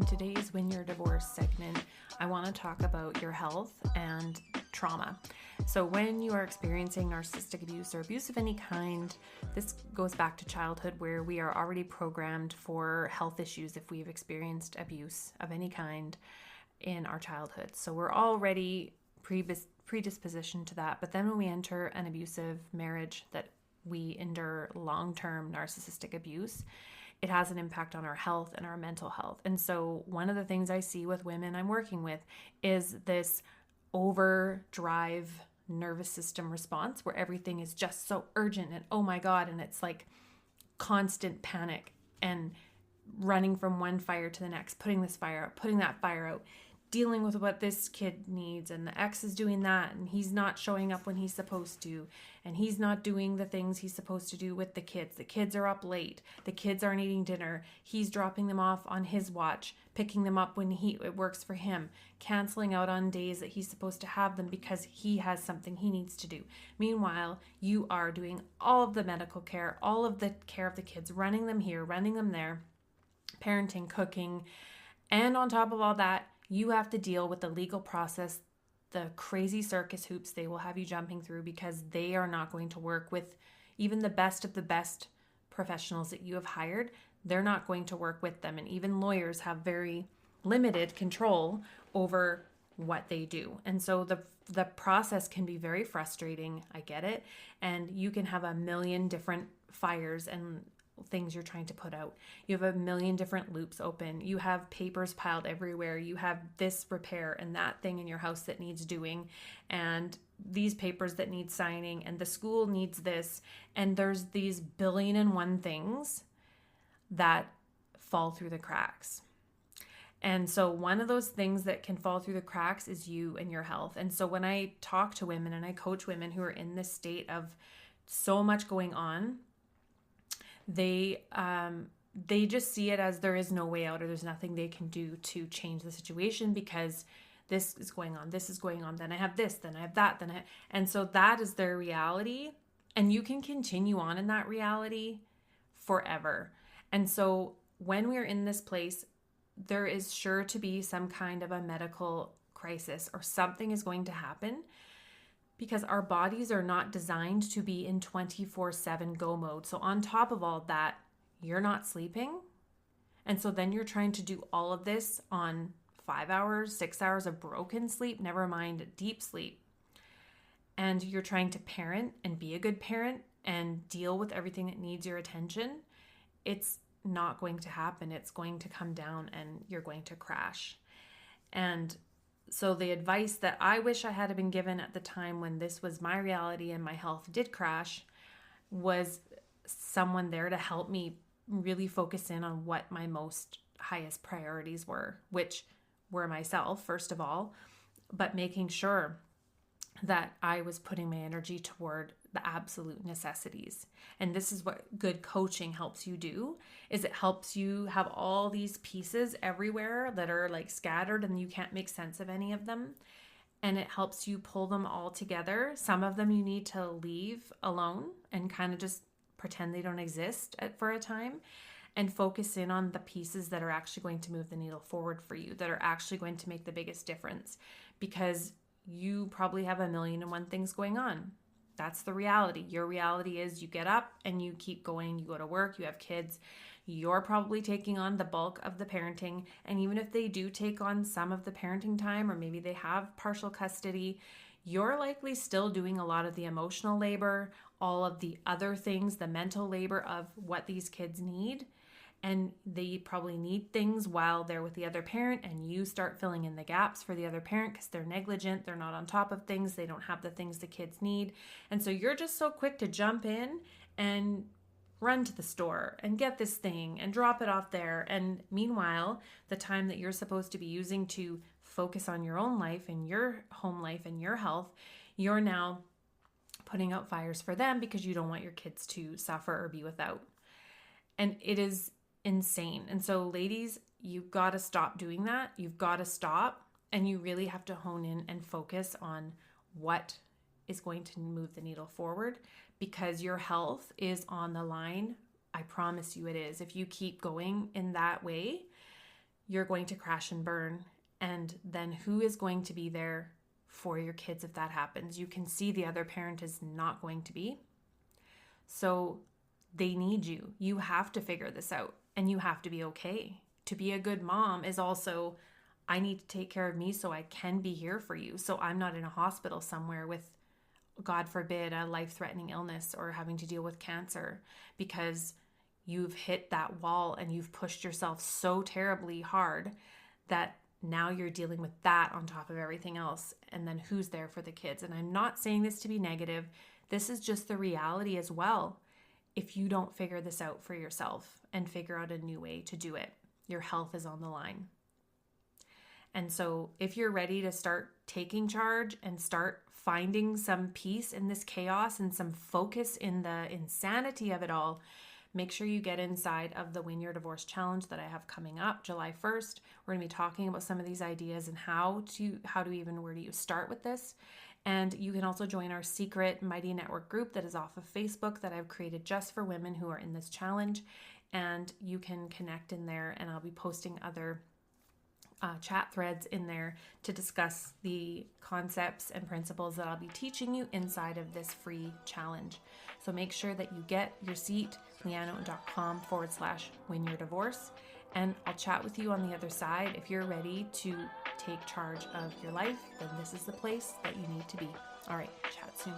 In today's When You're Divorced segment, I want to talk about your health and trauma. So when you are experiencing narcissistic abuse or abuse of any kind, this goes back to childhood where we are already programmed for health issues if we've experienced abuse of any kind in our childhood. So we're already predispositioned to that. But then when we enter an abusive marriage that we endure long-term narcissistic abuse, it has an impact on our health and our mental health. And so one of the things I see with women I'm working with is this overdrive nervous system response where everything is just so urgent and oh my God, and it's like constant panic and running from one fire to the next, putting this fire out, putting that fire out, dealing with what this kid needs, and the ex is doing that, and he's not showing up when he's supposed to, and he's not doing the things he's supposed to do with the kids. The kids are up late. The kids aren't eating dinner. He's dropping them off on his watch, picking them up when it works for him, canceling out on days that he's supposed to have them because he has something he needs to do. Meanwhile, you are doing all of the medical care, all of the care of the kids, running them here, running them there, parenting, cooking, and on top of all that, you have to deal with the legal process, the crazy circus hoops they will have you jumping through because they are not going to work with even the best of the best professionals that you have hired. They're not going to work with them. And even lawyers have very limited control over what they do. And so the process can be very frustrating. I get it. And you can have a million different fires and things you're trying to put out. You have a million different loops open. You have papers piled everywhere. You have this repair and that thing in your house that needs doing, and these papers that need signing, and the school needs this. And there's these billion and one things that fall through the cracks. And so one of those things that can fall through the cracks is you and your health. And so when I talk to women and I coach women who are in this state of so much going on, they just see it as there is no way out, or there's nothing they can do to change the situation because this is going on, then I have this, then I have that, and so that is their reality, and you can continue on in that reality forever. And so when we're in this place, there is sure to be some kind of a medical crisis or something is going to happen, because our bodies are not designed to be in 24/7 go mode. So on top of all that, you're not sleeping. And so then you're trying to do all of this on 5 hours, 6 hours of broken sleep, never mind deep sleep. And you're trying to parent and be a good parent and deal with everything that needs your attention. It's not going to happen. It's going to come down and you're going to crash. And so the advice that I wish I had been given at the time when this was my reality and my health did crash was someone there to help me really focus in on what my most highest priorities were, which were myself, first of all, but making sure that I was putting my energy toward the absolute necessities. And this is what good coaching helps you do, is it helps you have all these pieces everywhere that are like scattered and you can't make sense of any of them. And it helps you pull them all together. Some of them you need to leave alone and kind of just pretend they don't exist for a time and focus in on the pieces that are actually going to move the needle forward for you, that are actually going to make the biggest difference, because you probably have a million and one things going on. That's the reality. Your reality is you get up and you keep going. You go to work, you have kids. You're probably taking on the bulk of the parenting. And even if they do take on some of the parenting time, or maybe they have partial custody, you're likely still doing a lot of the emotional labor, all of the other things, the mental labor of what these kids need. And they probably need things while they're with the other parent, and you start filling in the gaps for the other parent because they're negligent, they're not on top of things, they don't have the things the kids need. And so you're just so quick to jump in and run to the store and get this thing and drop it off there. And meanwhile, the time that you're supposed to be using to focus on your own life and your home life and your health, you're now putting out fires for them because you don't want your kids to suffer or be without. And it is insane. And so ladies, you've got to stop doing that. You've got to stop, and you really have to hone in and focus on what is going to move the needle forward, because your health is on the line. I promise you it is. If you keep going in that way, you're going to crash and burn. And then who is going to be there for your kids if that happens? You can see the other parent is not going to be. So they need you. You have to figure this out, and you have to be okay. To be a good mom is also, I need to take care of me so I can be here for you. So I'm not in a hospital somewhere with, God forbid, a life-threatening illness or having to deal with cancer, because you've hit that wall and you've pushed yourself so terribly hard that now you're dealing with that on top of everything else. And then who's there for the kids? And I'm not saying this to be negative. This is just the reality as well. If you don't figure this out for yourself and figure out a new way to do it, your health is on the line. And so if you're ready to start taking charge and start finding some peace in this chaos and some focus in the insanity of it all, make sure you get inside of the Win Your Divorce Challenge that I have coming up July 1st. We're going to be talking about some of these ideas and where do you start with this. And you can also join our secret Mighty Network group that is off of Facebook that I've created just for women who are in this challenge. And you can connect in there, and I'll be posting other chat threads in there to discuss the concepts and principles that I'll be teaching you inside of this free challenge. So make sure that you get your seat, leanno.com/winyourdivorce, and I'll chat with you on the other side. If you're ready to take charge of your life, then this is the place that you need to be. All right, chat soon.